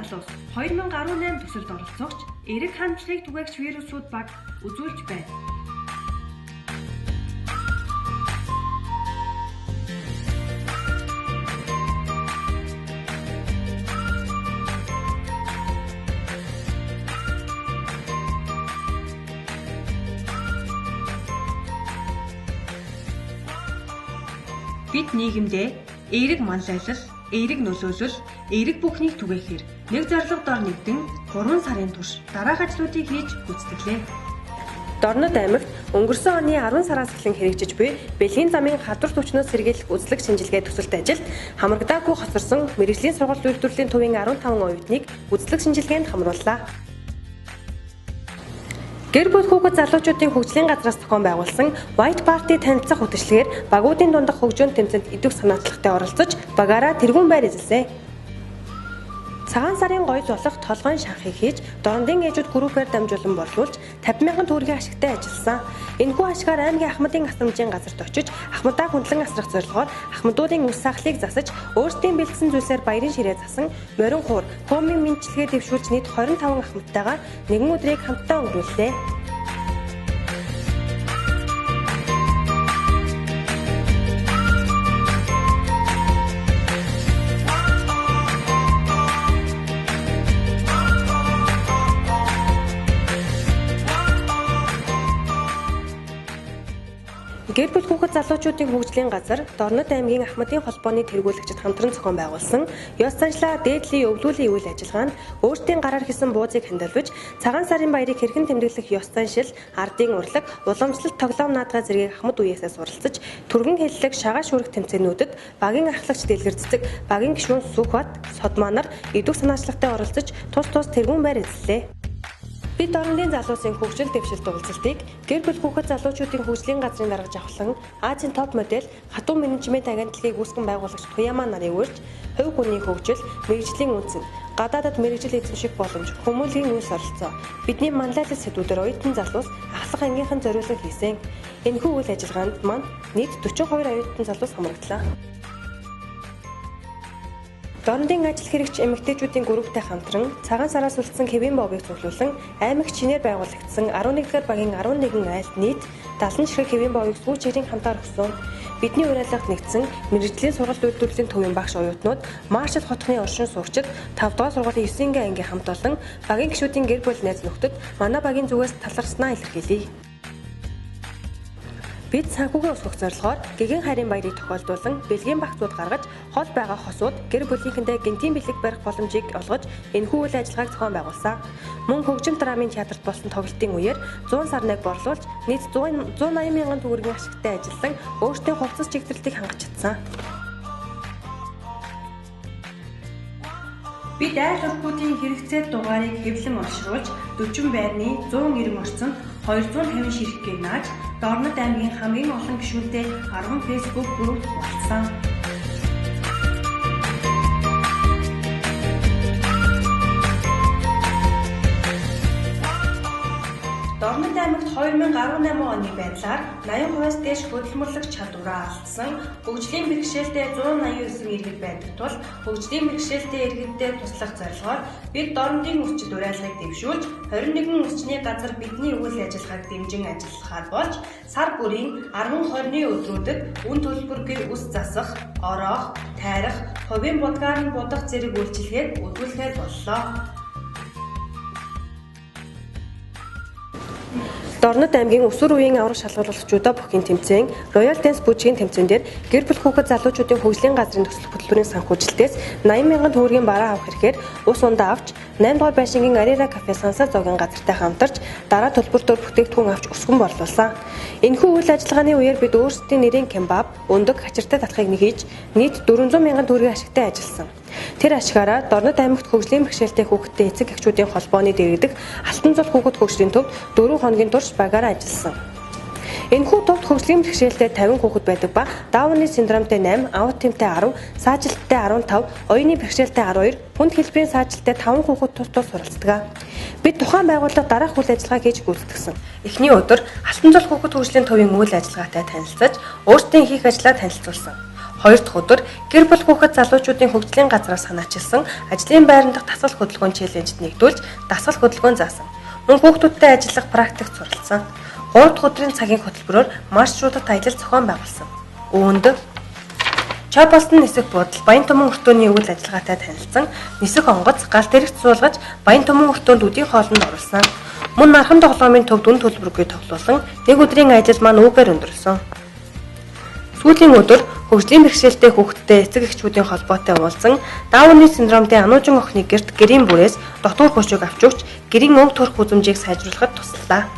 залуус 2018 төсөлд оролцогч эрэг хандлагыг түгээгч вирусууд баг үзүүлж байна. Бид нийгэмдээ эерэг манлайлал, эерэг нөлөөлөл, эерэг бүхнийг түгээхээр нэг зорилго дор нэгдэн 3 сарын турш дараах ажлуудыг хийж гүйцэтгэлээ. Дорнод аймагт өнгөрсөн оны 10 сараас эхлэн хэрэгжиж буй бэлгийн замын халдвар түвшнөөс сэргийлэх үзлэг шинжилгээ төсөлт ажилд хамрагдаагүй хоцорсон мэргэжлийн сургалт үйлдвэрлэлийн төвийн 15 оюутныг үзлэг шинжилгээнд хамрууллаа. Гэр бүл хүүхэд залуучуудын хөгжлийн газраас зохион байгуулсан White Party танилцах хөтөлбөрээр багуудын дундах хөгжөөнд тэмцээнд идэх санаачлагтай оролцож багаараа тэргүүн байр эзэлсэн. Цагаан сарын гоёл болох толгойн шанхыг хийж дорндын ээжүүд группээр дамжуулан борлуулж 50,000 төгрөгийн ашигтай ажилласан. Энэхүү ашгаар аймгийн ахмадын асрамжийн газарт очиж ахмадаа хөндлөн асрах зорилгоор ахмадуудын үс сахлыг засаж өөрсдийн бэлдсэн зүйлсээр баярын ширээ засан морин хуур хөөмийн мэдчилгээ дэвшүүлж нийт 25 ахмадтайгаа нэгэн өдрийг хамтдаа өнгөрүүллээ. Гэр бүл хүүхэд залуучуудын хөгжлийн газар Дорнод аймгийн Ахмадын холбооны тэргүүлэгчид хамтран зохион байгуулсан ёс заншлаа дээдлийн өвлүүлийн үйл ажиллагаанд өөрсдийн гараар хийсэн буузыг хандалвж цагаан сарын баярыг хэрхэн тэмдэглэх ёс заншил, ардын урлаг, уламжлалт тоглоом наадгай зэргийг Ахмад үеэсээ суралцаж түргэн хэллэг шагааш хүрэх тэмцээнүүдэд багийн ахлагч дэлгэрцдэг багийн гишүүн Сүхбат, Содманар идэх санаачлагтай оролцож тус тэргүүн байр эзэллээ. Бид Дорнодын залуусын хөгжил дэвшилт уулзалтыг гэр бүл хүүхэд залуучуудын хөгжлийн газрын дарга авахлан Азийн топ модель хатуу менежмент агентлагийг үүсгэн байгуулагч Туяамаа нарын урьж хувь хүний хөгжил, мэргэжлийн үнцэн, гадаадад мэргэжил эзэмших боломж, хүмүүлийн үнс оролцоо, бидний манлайлал сэдвүүдээр оюутан залуус ахлах ангийнхан зориулан хийсэн. Энэхүү үйл ажиллагаанд манд нийт 42 оюутан залуус хамрагдлаа. Дорнодын ажил хэрэгч эмэгтэйчүүдийн групптэй хамтран цагаан сараас үлдсэн хэвийн бовыг цуглуулан аймагт шинээр байгуулагдсан 11-р багийн 11 айлд нийт 70 ширхэг хэвийн бовыг сүүчээрийн хамтаар өгсөн. Бидний уриалгад нэгдсэн мэргэжлийн сургалт үйлдвэрлэлийн төвийн багш оюутнууд Маршал хотхны оршин суугчид 5 дугаар сургуулийн 9-р ангийн хамт олон багийн гишүүдийн гэр бүл найз нөхдөд манай багийн зүгээс талархснаа илэрхийлье. Бид санхүүгээ өсгөх зорилгоор гэгэн хайрын баярыг тохиолдуулан бэлгийн багцууд гаргаж хол байгаа хосууд гэр бүлийнхэндээ гэнтийн бэлэг барих боломжийг олгож энэхүү үйл ажиллагааг зохион байгуулсан. Мөн хөгжим драмын театрт болсон тоглолтын үеэр 100 сарныг борлуулж нийт 180 мянган төгрөгийн ашигтай ажилласан өөртөө хувцас чигтрэлтийг хангаж чадсан. Бид айл өргүүдийн хэрэгцээ дугаарыг хэвлэн оршруулж 40 байрны 190 орцонд 250 ширхгийг нааж Дорнод аймгийн хамгийн олон гишүүнтэй 10 Facebook групп болсон. Дорнод аймагт 2018 оны байдлаар 80%-аас дээш хөдөлмөрлөх чадвараа алдсан хөгжлийн бэрхшээлтэй 189 иргэд байдаг тул хөгжлийн бэрхшээлтэй иргэдтэй туслах зорилгоор бид Дорнодын өсчид уриалгыг дэвшүүлж 21 өсчний газар бидний үйл ажиллагааг дэмжин ажиллахаар болж сар бүрийн 10-20-ны өдрүүдэд үн төлбөргүй ус засах, ороох, тайрах, хувийн будгаар будах зэрэг үйлчилгээд өдгүүлэхээр боллоо. Дорнод аймгийн өсвөр үеийн аврах шалгаруулагчдаа бүхний тэмцээн Royal Dance бүжгийн тэмцээн дээр гэр бүл хүүхэд залуучуудын хөгжлийн газрын төсөл хөтөлбөрийн санхүүжилтээс 80 мянган төгрөгийн бараа авах хэрэгээр ус ундаа авч 8 дугаар байшингийн Arena кафе сансар зоогийн газартай хамтарч дараа төлбөртөөр бүтээгдэхүүн авч өсгөн борлуулсан. Энэхүү үйл ажиллагааны үеэр бид өөрсдийн нэрийн кебаб, өндөг, хачиртай татхыг нэгж нийт 400 мянган төгрөгийн ашигтай ажилласан. Тэр ашигаараа Дорнод аймагт хөгжлийн бэрхшээлтэй хүүхэдтэй эцэг эхчүүдийн холбооны дэргэдэг Алтан цол хүүхэд хөгжлийн төвд 4 хоногийн турш багаараа ажилласан. Энэхүү төвд хөгжлийн бэрхшээлтэй 50 хүүхэд байдаг ба Дауны синдромтой 8, аутизмтай 10, саажилттай 15, оюуны бэрхшээлтэй 12, хүнд хэлбэрийн саажилттай 5 хүүхэд тус суралцдаг. Бид тухайн байгууллага дараах үйл ажиллагаа хийж гүйцэтгсэн. Эхний өдөр Алтан цол хүүхэд хөгжлийн төвийн үйл ажиллагаатай танилцаж, өөрсдийн хийх ажлаа танилцуулсан. 2 дахь өдөр гэр бүл хүүхэд залуучуудын хөгжлийн газраас санаачилсан ажлын байран дахь дасгал хөдөлгөөн челленжид нэгдүүлж дасгал хөдөлгөөн заасан. Мөн хүүхдүүдтэй ажиллах практик суралцсан. 3 дахь өдрийн цагийн хөтөлбөрөөр маршрутад аялал зохион байгуулсан. Үүнд Чой Болтон нисэх буудал Баян Түмэн өртөөний үйл ажиллагаатай танилцсан. Нисэх онгоц гал дэрэгт суулгаж Баян Түмэн өртөөнд үдийн хоолнд оруулсан. Мөн нархан тоглоомын төв дүн төлбөргүй тоглуулсан. Нэг өдрийн ажил маань үүгээр өндөрлсөн. Сүүлийн өдөр хөгжлийн бэрхшээлтэй хүүхэдтэй эцэг эхчүүдийн холбоотой уулзсан. Дауны синдромтой ануужин охины гэрт гэрийн бүрээс дотуур хөшөөг авч өгч гэрийн өг төрх үзмжийг сайжруулахад туслалаа.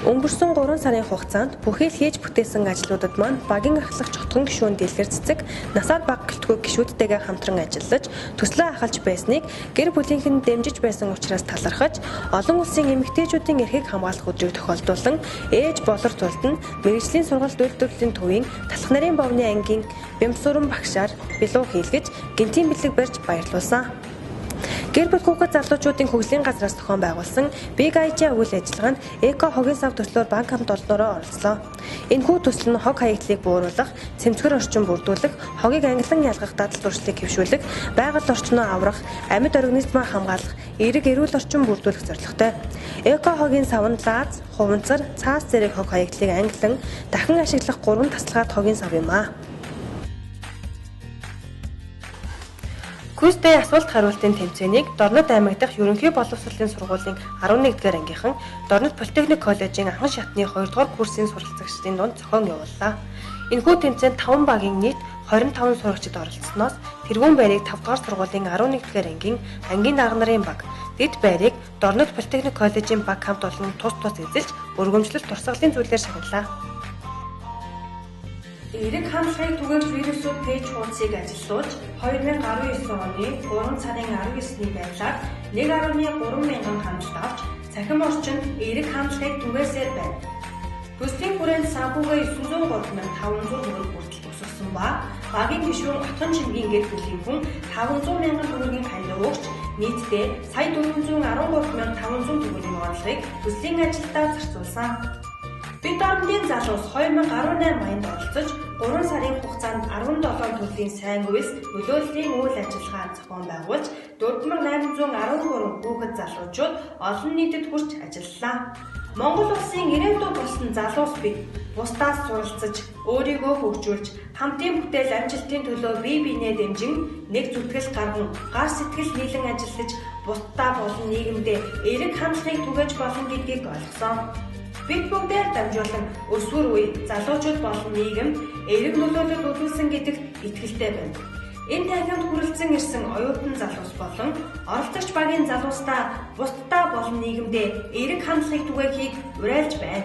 Өнгөрсөн 3 сарын хугацаанд бүхий л хийж бүтээсэн ажлуудад маань багийн ахлах чотгон гишүүн дэлгэр цэцэг насаар бага гэлтгүй гишүүдтэйгээ хамтран ажиллаж төслөө ахалж байсныг гэр бүлийнх нь дэмжиж байсан учраас талархаж олон улсын эмэгтэйчүүдийн эрхийг хамгаалах өдрийг тохиолдуулан ээж болор тулд нь мэргэжлийн сургалт үйлдвэрлэлийн төвийн талх нарын бовны ангийн Бямсүрэн багшаар билүү хийлгэж гинтийн бэлэг барьж баярлуулсан. Гэр бүл хүүхэд залуучуудын хөгжлийн газраас зохион байгуулсан Big Idea үйл ажиллагаанд эко хогийн сав төслөөр банк хамт олноороо оролцлоо. Энэхүү төсөл нь хог хаягдлыг бууруулах, цэмцгэр орчин бүрдүүлэх, хогийг ангилан ялгах дадал туршлыг хэвшүүлэх, байгаль орчноо аврах, амьд организмаа хамгаалах, эерэг эрүүл орчин бүрдүүлэх зорилготой. Эко хогийн сав нь лаз, хуванцар, цаас зэрэг хог хаягдлыг ангилан дахин ашиглах 3 тасалгаад хогийн сав юм аа. Квизтэй асуулт хариултын тэмцээнийг Дорнод аймаг дахь ерөнхий боловсролын сургуулийн 11-р ангийнхан Дорнод Политехник коллежийн анхан шатны 2-р курсын суралцагчдын дунд зохион явууллаа. Энэхүү тэмцээнд 5 багийн нийт 25 сурагчид оролцсноос тэргүүн байрыг 5-р сургуулийн 11-р ангийн дарга нарын баг, дэд байрыг Дорнод Политехник коллежийн баг хамт олон тус эзэлж өргөмжлөлт турсгалын зүйлээр шагналаа. Эерэг хандлагыг түгээгч вирусууд пэйж хуудсыг ажилуулж 2019 оны 3 сарын 19-ний байдлаар 1.3 мянган хандлт авч цахим орчинд эерэг хандлагыг түгээсээр байна. Төслийн хүрээнд санхүүгээ 903,500 төгрөг хүртэл босгосон ба багийн гишүүн Отгон Чимгийн гэр бүлийн хүн 500 мянган төгрөгийн хандив өгч нийтдээ сая 413,500 төгрөгийн орлогыг төслийн ажилдаа зарцуулсан. Бид орнын залуус 2018 онд оролцож 3 сарын хугацаанд 17 төрлийн сайн үйлс нөлөөллийн үйл ажиллагаа зохион байгуулж 4813 хүүхэд залуучууд олон нийтэд хүрч ажиллалаа. Монгол улсын ирээдүй болсон залуус бид бусдаас суралцаж, өөрийгөө хөгжүүлж, хамтын бүтээл амжилтын төлөө бие биенээ дэмжин, нэг зүтгэл гарган, гар сэтгэл нийлэн ажиллаж, бусдаа болон нийгэмдээ эерэг хандлагыг түгээж болно гэдгийг ойлгосон. Бид бүгдээр дамжуулан өсвөр үе залуучууд болон нийгэм эерэг нөлөөлөл үзүүлсэн гэдэгт итгэлтэй байна. Энэ тайлбарт хүрэлцэн ирсэн оюутан залуус болон оролцогч багийн залуустаа бусдаа болон нийгэмдээ эерэг хандлагыг түгээхийг уриалж байна.